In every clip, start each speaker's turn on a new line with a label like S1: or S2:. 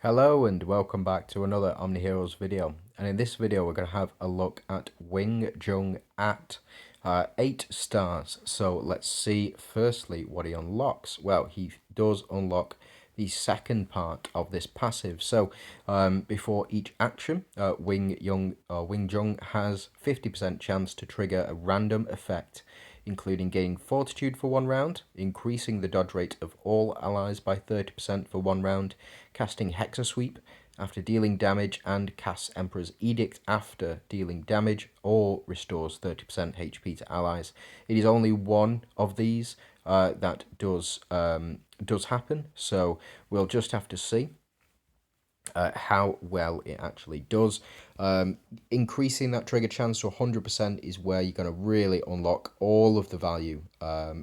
S1: Hello and welcome back to another OMNIHEROES video, and in this video we're going to have a look at Zheng at 8 stars. So let's see firstly what he unlocks. Well, he does unlock the second part of this passive. So before each action, Wing Zheng has 50% chance to trigger a random effect, including gaining fortitude for 1 round, increasing the dodge rate of all allies by 30% for 1 round, casting Hexa Sweep after dealing damage, and casts Emperor's Edict after dealing damage, or restores 30% HP to allies. It is only one of these that does happen, so we'll just have to see how well it actually does. Increasing that trigger chance to 100% is where you're going to really unlock all of the value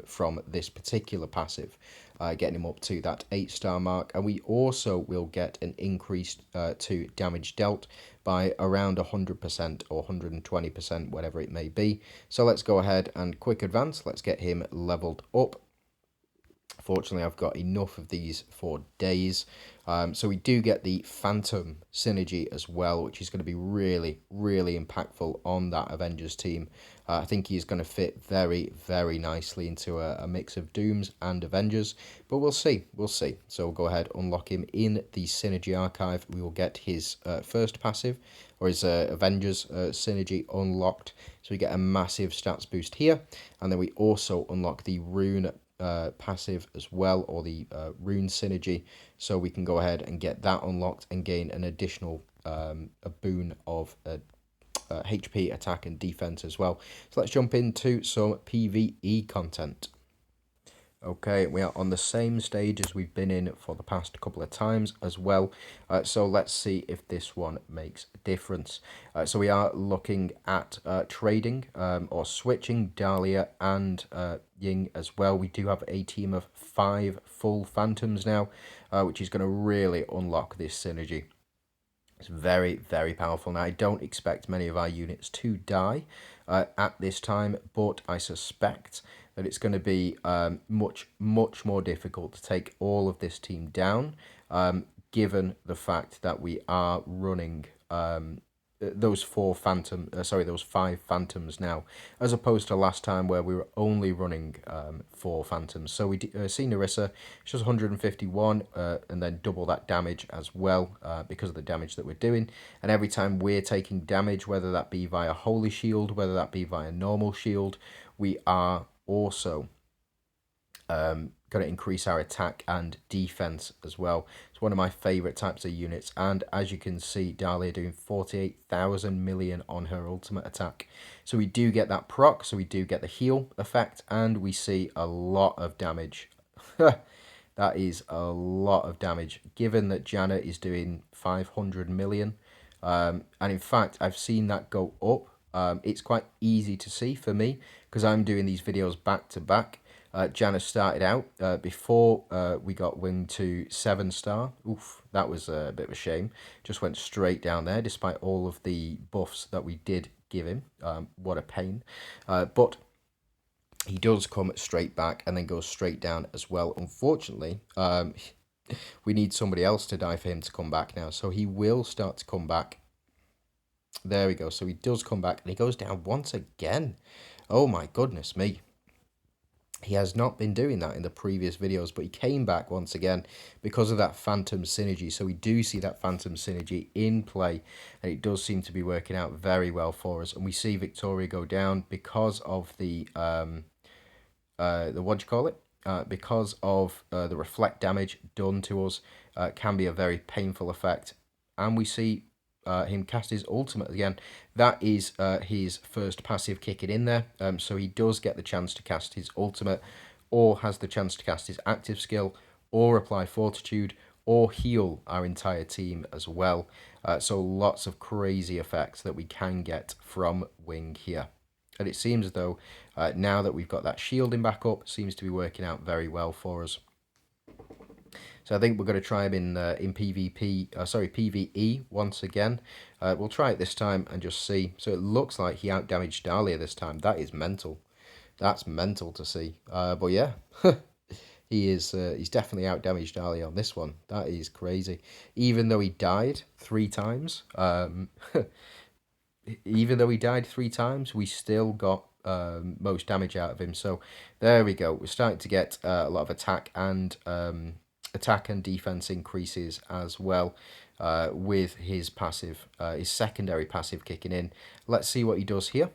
S1: from this particular passive, getting him up to that 8-star mark. And we also will get an increase to damage dealt by around 100% or 120%, whatever it may be. So let's go ahead and quick advance. Let's get him leveled up. Fortunately, I've got enough of these for days. So we do get the Phantom synergy as well, which is going to be really, really impactful on that Avengers team. I think he's going to fit very, very nicely into a mix of Dooms and Avengers, but we'll see. We'll see. So we'll go ahead, unlock him in the Synergy Archive. We will get his first passive, or his Avengers synergy unlocked. So we get a massive stats boost here, and then we also unlock the Rune passive as well, or the rune synergy, so we can go ahead and get that unlocked and gain an additional a boon of HP, attack and defense as well. So let's jump into some PvE content. Okay, we are on the same stage as we've been in for the past couple of times as well. So let's see if this one makes a difference. So we are looking at trading or switching Dahlia and Ying as well. We do have a team of 5 full Phantoms now, which is going to really unlock this synergy. It's very, very powerful. Now, I don't expect many of our units to die at this time, but I suspect that it's going to be much more difficult to take all of this team down, given the fact that we are running those 5 Phantoms now, as opposed to last time where we were only running 4 Phantoms. So we see Nerissa, she does 151, and then double that damage as well, because of the damage that we're doing. And every time we're taking damage, whether that be via Holy Shield, whether that be via normal shield, we are also going to increase our attack and defense as well. It's one of my favorite types of units, and as you can see, Dahlia doing 48,000 million on her ultimate attack. So we do get that proc, so we do get the heal effect, and we see a lot of damage. That is a lot of damage, given that Janet is doing 500 million. And in fact, I've seen that go up. It's quite easy to see for me, because I'm doing these videos back to back. Janice started out before we got Wing to 7-star. Oof, that was a bit of a shame. Just went straight down there, despite all of the buffs that we did give him. What a pain. But he does come straight back and then goes straight down as well. Unfortunately, we need somebody else to die for him to come back now. So he will start to come back. There we go. So he does come back and he goes down once again. Oh my goodness me. He has not been doing that in the previous videos, but he came back once again because of that Phantom synergy. So we do see that Phantom synergy in play, and it does seem to be working out very well for us. And we see Victoria go down because of the what do you call it? Because of the reflect damage done to us, can be a very painful effect. And we see him cast his ultimate again. That is his first passive kicking in there, so he does get the chance to cast his ultimate, or has the chance to cast his active skill, or apply fortitude, or heal our entire team as well. So lots of crazy effects that we can get from Wing here. And it seems as though now that we've got that shielding back up, seems to be working out very well for us. So I think we're going to try him in PvE once again. We'll try it this time and just see. So it looks like he outdamaged Dahlia this time. That is mental. That's mental to see. But yeah, He's definitely outdamaged Ali on this one. That is crazy. Even though he died 3 times, we still got most damage out of him. So there we go. We're starting to get a lot of attack and defense increases as well with his passive, his secondary passive kicking in. Let's see what he does here.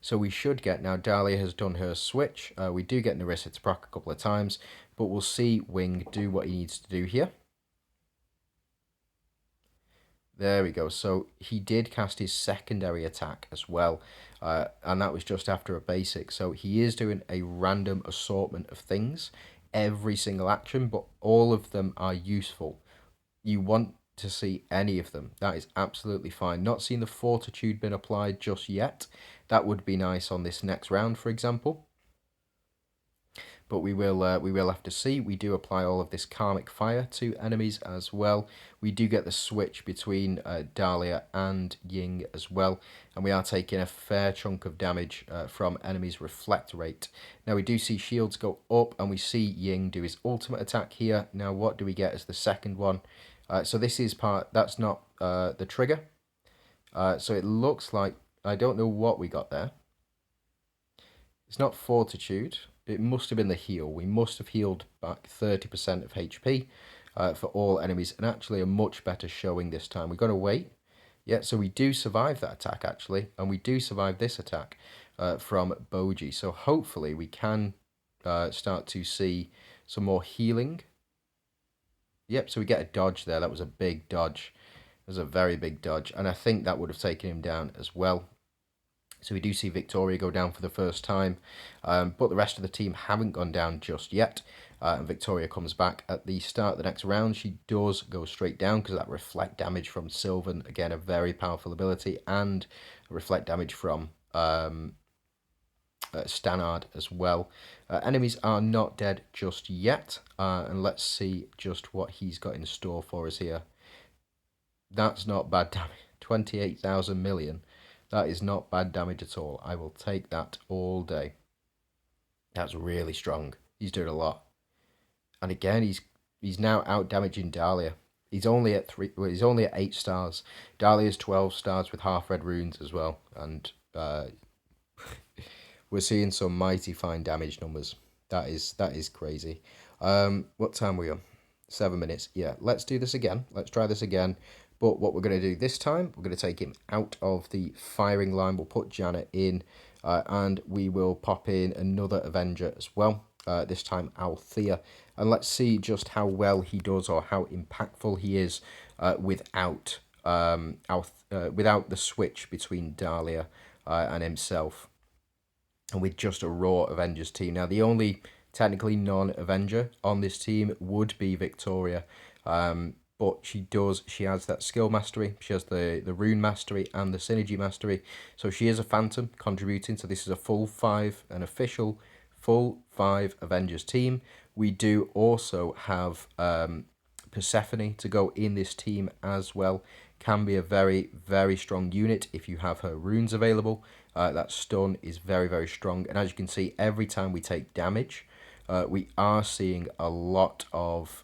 S1: So we should get, now Dahlia has done her switch. We do get Nerissa to proc a couple of times, but we'll see Wing do what he needs to do here. There we go. So he did cast his secondary attack as well, and that was just after a basic. So he is doing a random assortment of things every single action, but all of them are useful. You want to see any of them. That is absolutely fine. Not seeing the fortitude been applied just yet. That would be nice on this next round, for example. But we will have to see. We do apply all of this karmic fire to enemies as well. We do get the switch between Dahlia and Ying as well, and we are taking a fair chunk of damage from enemies' reflect rate. Now we do see shields go up, and we see Ying do his ultimate attack here. Now what do we get as the second one? So this is that's not the trigger. So it looks like, I don't know what we got there. It's not fortitude. It must have been the heal. We must have healed back 30% of HP for all enemies, and actually a much better showing this time. We've got to wait. Yeah, so we do survive that attack, actually, and we do survive this attack from Boji. So hopefully we can start to see some more healing. Yep, so we get a dodge there. That was a big dodge. It was a very big dodge, and I think that would have taken him down as well. So we do see Victoria go down for the first time, but the rest of the team haven't gone down just yet. And Victoria comes back at the start of the next round. She does go straight down because of that reflect damage from Sylvan. Again, a very powerful ability, and reflect damage from Stannard as well. Enemies are not dead just yet, and let's see just what he's got in store for us here. That's not bad damage. 28,000 million. That is not bad damage at all. I will take that all day. That's really strong. He's doing a lot. And again, he's now out damaging Dahlia. He's only at 8 stars. Dahlia's 12 stars with half red runes as well. And we're seeing some mighty fine damage numbers. That is crazy. What time are we on? 7 minutes. Yeah, let's do this again. Let's try this again. But what we're going to do this time, we're going to take him out of the firing line. We'll put Janet in, and we will pop in another Avenger as well. This time Althea. And let's see just how well he does, or how impactful he is without the switch between Dahlia and himself. And with just a raw Avengers team. Now, the only technically non-Avenger on this team would be Victoria. But she has that skill mastery, she has the rune mastery and the synergy mastery. So she is a phantom contributing. So this is a full 5, an official full 5 Avengers team. We do also have Persephone to go in this team as well. Can be a very, very strong unit if you have her runes available. That stun is very, very strong. And as you can see, every time we take damage, we are seeing a lot of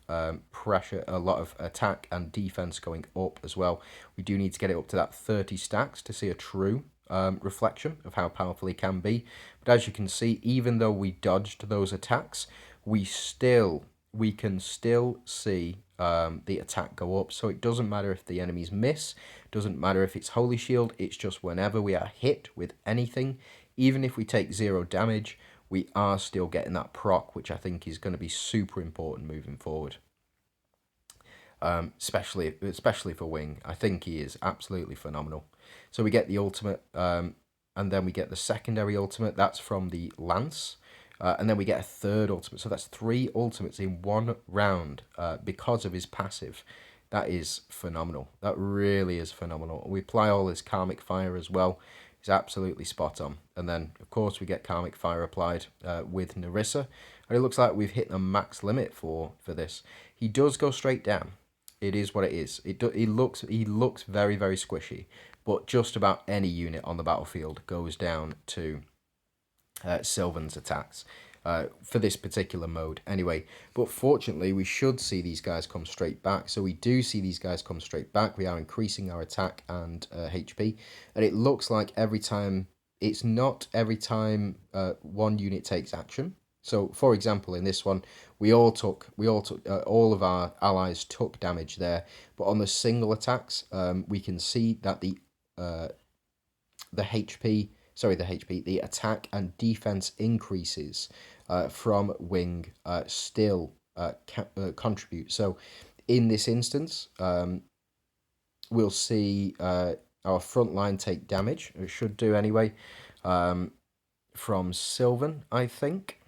S1: pressure, a lot of attack and defense going up as well. We do need to get it up to that 30 stacks to see a true reflection of how powerful he can be. But as you can see, even though we dodged those attacks, we can still see the attack go up. So it doesn't matter if the enemies miss, doesn't matter if it's Holy Shield, it's just whenever we are hit with anything, even if we take 0 damage, we are still getting that proc, which I think is going to be super important moving forward. Especially for Wing. I think he is absolutely phenomenal. So we get the ultimate, and then we get the secondary ultimate. That's from the Lance. And then we get a third ultimate. So that's 3 ultimates in 1 round because of his passive. That is phenomenal. That really is phenomenal. We apply all his karmic fire as well. It's absolutely spot on. And then, of course, we get karmic fire applied with Nerissa. And it looks like we've hit the max limit for this. He does go straight down. It is what it is. He looks very, very squishy. But just about any unit on the battlefield goes down to Sylvan's attacks. for this particular mode anyway. But fortunately, we should see these guys come straight back. So we do see these guys come straight back. We are increasing our attack and HP. And it looks like every time, it's not every time one unit takes action. So, for example, in this one, all of our allies took damage there. But on the single attacks, we can see that the attack and defense increases from Wing still contribute. So in this instance, we'll see our front line take damage. It should do anyway, from Sylvan, I think.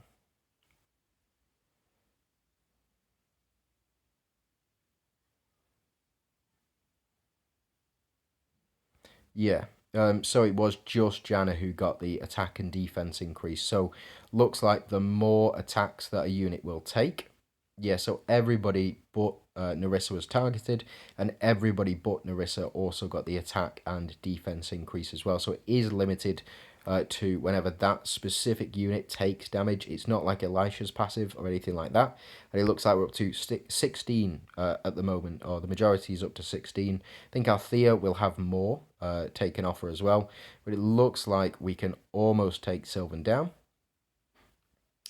S1: Yeah. So it was just Janna who got the attack and defense increase. So looks like the more attacks that a unit will take. Yeah, so everybody but Narissa was targeted, and everybody but Narissa also got the attack and defense increase as well. So it is limited to whenever that specific unit takes damage. It's not like Elisha's passive or anything like that. And it looks like we're up to 16 at the moment, or the majority is up to 16. I think Althea will have more taken off her as well. But it looks like we can almost take Sylvan down.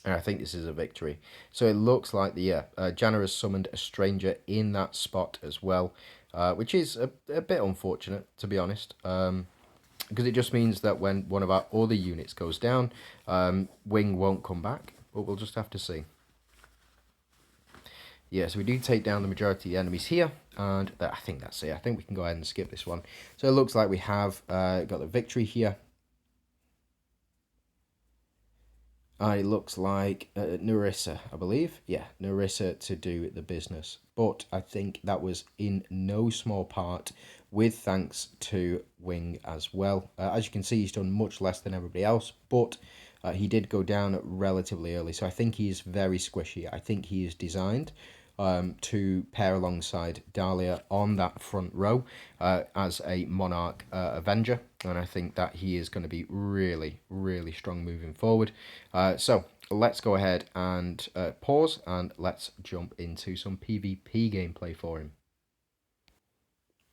S1: And I think this is a victory. So it looks like Janna has summoned a stranger in that spot as well, which is a bit unfortunate, to be honest. Because it just means that when one of our other units goes down, Wing won't come back. But we'll just have to see. Yeah, so we do take down the majority of the enemies here, and I think that's it. I think we can go ahead and skip this one. So it looks like we have got the victory here. It looks like Narissa, I believe. Yeah, Narissa to do the business. But I think that was in no small part with thanks to Wing as well. As you can see, he's done much less than everybody else, but he did go down relatively early. So I think he is very squishy. I think he is designed to pair alongside Dahlia on that front row as a Monarch Avenger. And I think that he is going to be really, really strong moving forward. So let's go ahead and pause, and let's jump into some PvP gameplay for him.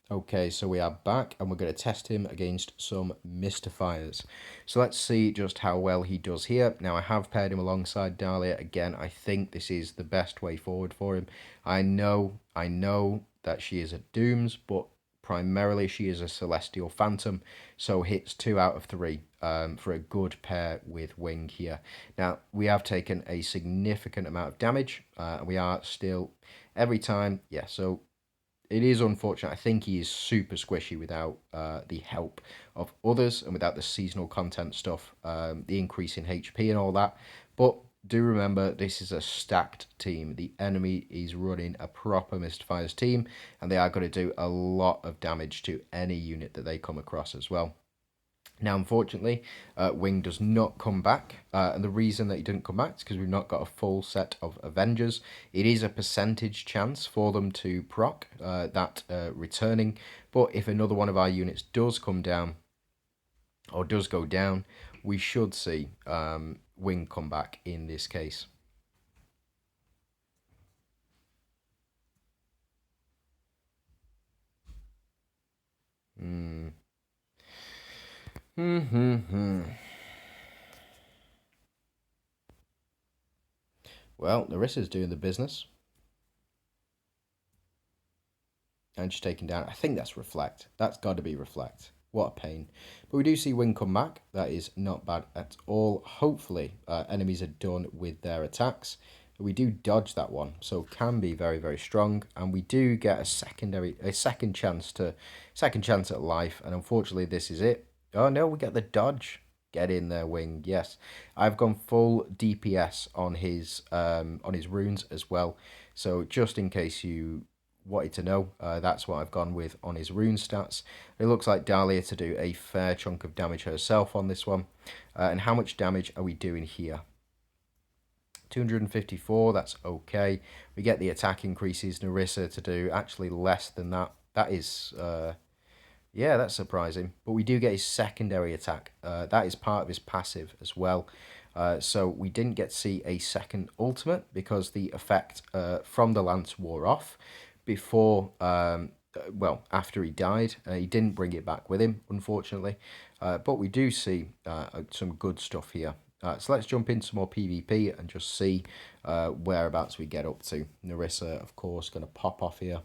S1: Okay, so we are back, and we're going to test him against some Mystifiers. So let's see just how well he does here. Now, I have paired him alongside Dahlia. Again, I think this is the best way forward for him. I know that she is a Dooms, but primarily she is a Celestial Phantom, so hits 2 out of 3 for a good pair with Wing here. Now, we have taken a significant amount of damage, and we are still, every time, yeah, so it is unfortunate. I think he is super squishy without the help of others and without the seasonal content stuff, the increase in HP and all that. But do remember, this is a stacked team. The enemy is running a proper Mystifiers team, and they are going to do a lot of damage to any unit that they come across as well. Now, unfortunately, Wing does not come back, and the reason that he didn't come back is because we've not got a full set of Avengers. It is a percentage chance for them to proc that returning, but if another one of our units does come down, or does go down, we should see Wing come back in this case. Well, Narissa's doing the business. And she's taken down. I think that's Reflect. That's got to be Reflect. What a pain. But we do see Wing come back. That is not bad at all. Hopefully, enemies are done with their attacks. But we do dodge that one, so can be very, very strong. And we do get a second chance at life. And unfortunately, this is it. Oh no, we get the dodge. Get in there, Wing. Yes, I've gone full DPS on his runes as well. So just in case you wanted to know, that's what I've gone with on his rune stats. It looks like Dahlia to do a fair chunk of damage herself on this one. And how much damage are we doing here? 254, that's okay. We get the attack increases. Narissa to do actually less than that. That is, yeah, that's surprising. But we do get his secondary attack. That is part of his passive as well. So we didn't get to see a second ultimate because the effect from the lance wore off before, well, after he died. He didn't bring it back with him, unfortunately. But we do see some good stuff here. So let's jump into some more PvP and just see whereabouts we get up to. Nerissa, of course, going to pop off here.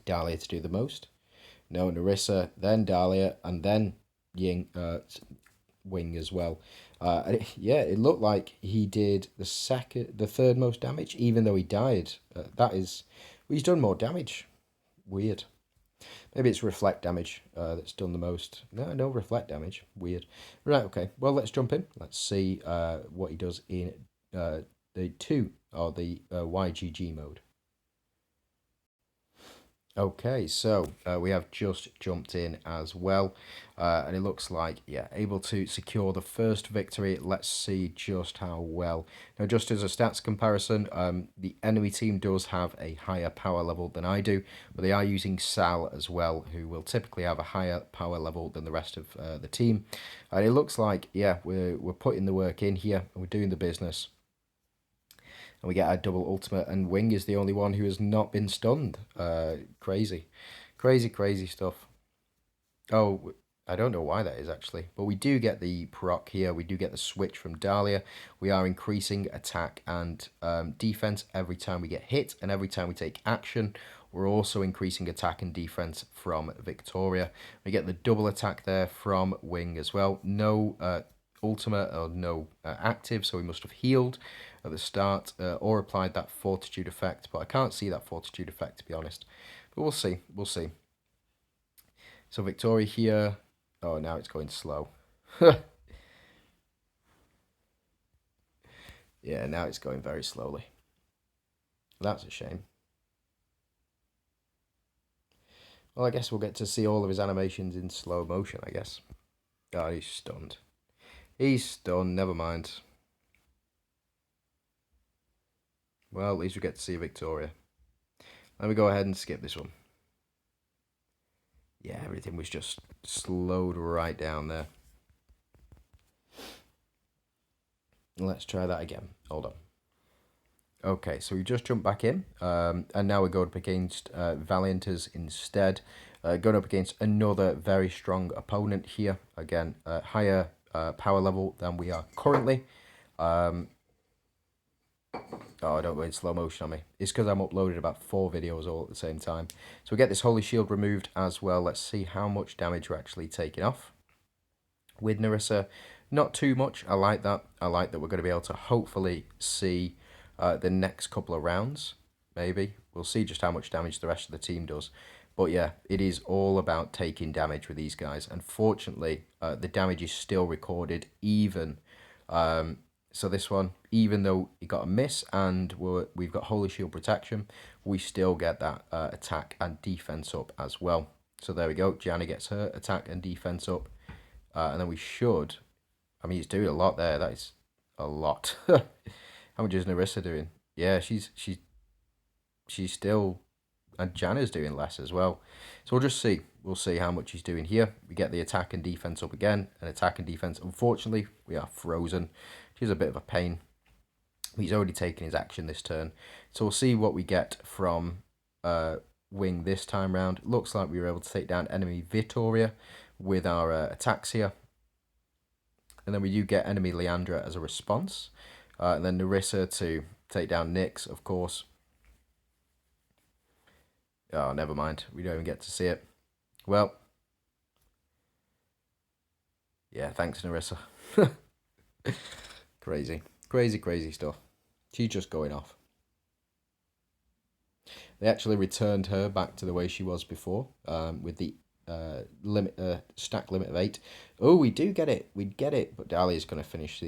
S1: Dahlia to do the most. No, Nerissa, then Dahlia, and then Ying, Wing as well. Yeah, it looked like he did the third most damage, even though he died. That is, well, he's done more damage. Weird. Maybe it's reflect damage that's done the most. No reflect damage. Weird. Right, okay. Well, let's jump in. Let's see what he does in the 2, or the YGG mode. Okay, so we have just jumped in as well, and it looks like, yeah, able to secure the first victory. Let's see just how well. Now, just as a stats comparison, the enemy team does have a higher power level than I do, but they are using Sal as well, who will typically have a higher power level than the rest of the team. And it looks like, yeah, we're putting the work in here, and we're doing the business. And we get our double ultimate, and Wing is the only one who has not been stunned. Crazy. Crazy stuff. Oh, I don't know why that is, actually. But we do get the proc here. We do get the switch from Dahlia. We are increasing attack and defense every time we get hit, and every time we take action. We're also increasing attack and defense from Victoria. We get the double attack there from Wing as well. No ultimate or no active, so we must have healed at the start or applied that fortitude effect, but I can't see that fortitude effect, to be honest. But we'll see. So Victoria here. Oh, now it's going slow. Yeah, now it's going very slowly. That's a shame. Well, I guess we'll get to see all of his animations in slow motion, I guess. God, he's stunned. He's stunned, never mind. Well, at least we get to see Victoria. Let me go ahead and skip this one. Yeah, everything was just slowed right down there. Let's try that again. Hold on. Okay, so we just jumped back in, and now we're going up against Valianters instead. Going up against another very strong opponent here. Again, higher power level than we are currently. Oh, don't go in slow motion on me. It's because I'm uploading about 4 videos all at the same time. So we get this Holy Shield removed as well. Let's see how much damage we're actually taking off. With Nerissa, not too much. I like that. I like that we're going to be able to hopefully see the next couple of rounds. Maybe. We'll see just how much damage the rest of the team does. But yeah, it is all about taking damage with these guys. Unfortunately, the damage is still recorded even... So this one, even though it got a miss and we've got Holy Shield protection, we still get that attack and defense up as well. So there we go. Gianna gets her attack and defense up. And then we should... I mean, he's doing a lot there. That is a lot. How much is Nerissa doing? Yeah, she's still... And Janna's doing less as well. So we'll just see. We'll see how much he's doing here. We get the attack and defense up again. And attack and defense, unfortunately, we are frozen. Which is a bit of a pain. He's already taken his action this turn. So we'll see what we get from Wing this time round. Looks like we were able to take down enemy Vittoria with our attacks here. And then we do get enemy Leandra as a response. And then Nerissa to take down Nyx, of course. Oh, never mind. We don't even get to see it. Well. Yeah, thanks, Nerissa. Crazy stuff. She's just going off. They actually returned her back to the way she was before, with the stack limit of 8. Oh, we do get it. We get it, but Dahlia's going to finish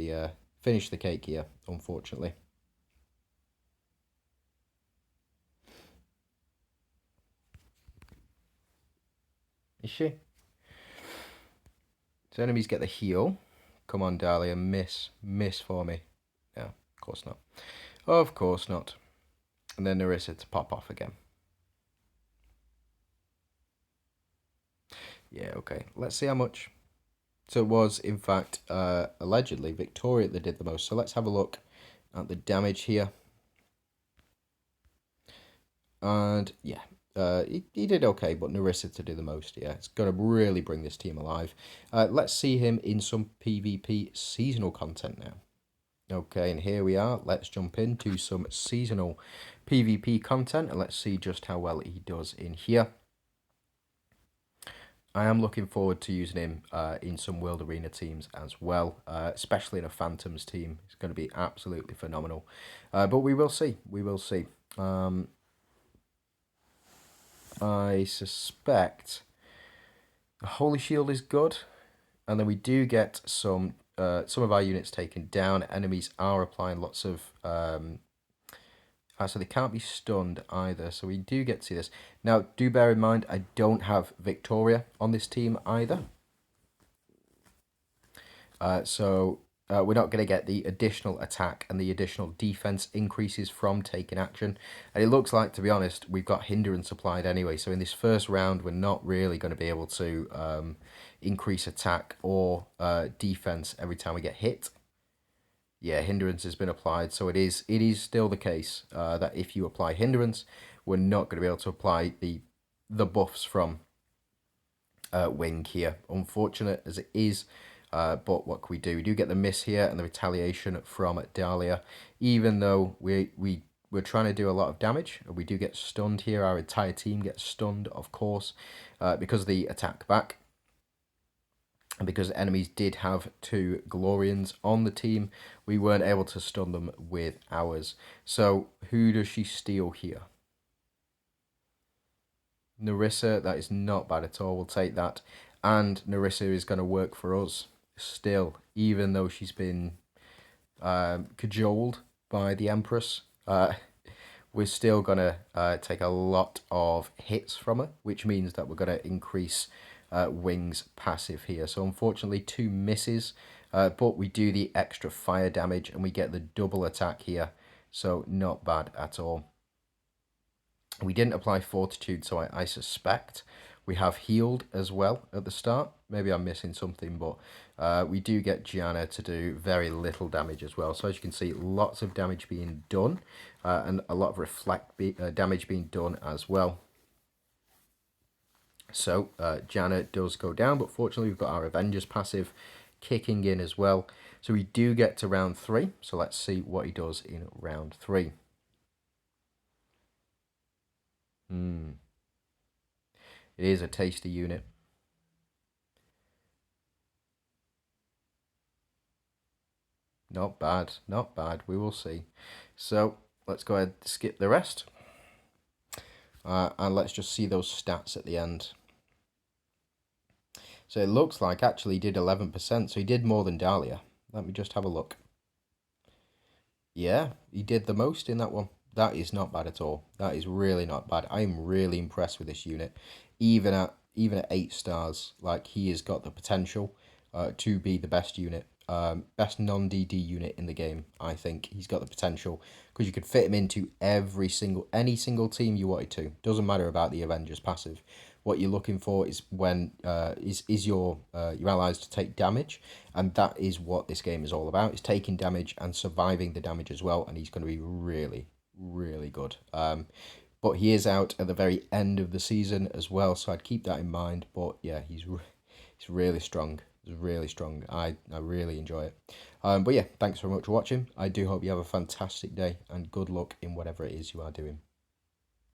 S1: the cake here, unfortunately. Is she? So enemies get the heal. Come on, Dahlia, miss for me. No, of course not. Of course not. And then Nerissa to pop off again. Yeah, okay. Let's see how much So it was, in fact, allegedly Victoria that did the most. So let's have a look at the damage here. And yeah, he did okay, but Narissa to do the most. Yeah, it's going to really bring this team alive. Let's see him in some PvP seasonal content now. Okay, and here we are. Let's jump into some seasonal PvP content and let's see just how well he does in here. I am looking forward to using him in some World Arena teams as well, especially in a Phantoms team. It's going to be absolutely phenomenal. But we will see. We will see. I suspect the Holy Shield is good, and then we do get some of our units taken down. Enemies are applying lots of so they can't be stunned either. So we do get to see this. Now, do bear in mind, I don't have Victoria on this team either. So we're not going to get the additional attack and the additional defense increases from taking action. And it looks like, to be honest, we've got hindrance applied anyway. So in this first round, we're not really going to be able to increase attack or defense every time we get hit. Yeah, hindrance has been applied. So it is still the case that if you apply hindrance, we're not going to be able to apply the buffs from Wing here. Unfortunate as it is. But what can we do? We do get the miss here and the retaliation from Dahlia. Even though we're trying to do a lot of damage, we do get stunned here. Our entire team gets stunned, of course, because of the attack back. And because enemies did have 2 Glorians on the team, we weren't able to stun them with ours. So who does she steal here? Narissa, that is not bad at all. We'll take that. And Narissa is going to work for us still, even though she's been cajoled by the Empress. We're still going to take a lot of hits from her, which means that we're going to increase Wing's passive here. So unfortunately, 2 misses, but we do the extra fire damage and we get the double attack here. So not bad at all. We didn't apply Fortitude, so I suspect we have healed as well at the start. Maybe I'm missing something, but we do get Gianna to do very little damage as well. So as you can see, lots of damage being done and a lot of reflect damage being done as well. So Gianna does go down, but fortunately we've got our Avengers passive kicking in as well. So we do get to round 3. So let's see what he does in round 3. It is a tasty unit. Not bad, not bad. We will see. So let's go ahead and skip the rest. And let's just see those stats at the end. So it looks like actually he did 11%. So he did more than Dahlia. Let me just have a look. Yeah, he did the most in that one. That is not bad at all. That is really not bad. I am really impressed with this unit. Even at 8 stars, like he has got the potential to be the best unit. Best non-DD unit in the game, I think. He's got the potential because you could fit him into any single team you wanted to. Doesn't matter about the Avengers passive. What you're looking for is when your allies to take damage, and that is what this game is all about. Is taking damage and surviving the damage as well, and he's going to be really, really good. But he is out at the very end of the season as well, so I'd keep that in mind. But yeah, he's really strong. He's really strong. I really enjoy it. But yeah, thanks very much for watching. I do hope you have a fantastic day and good luck in whatever it is you are doing.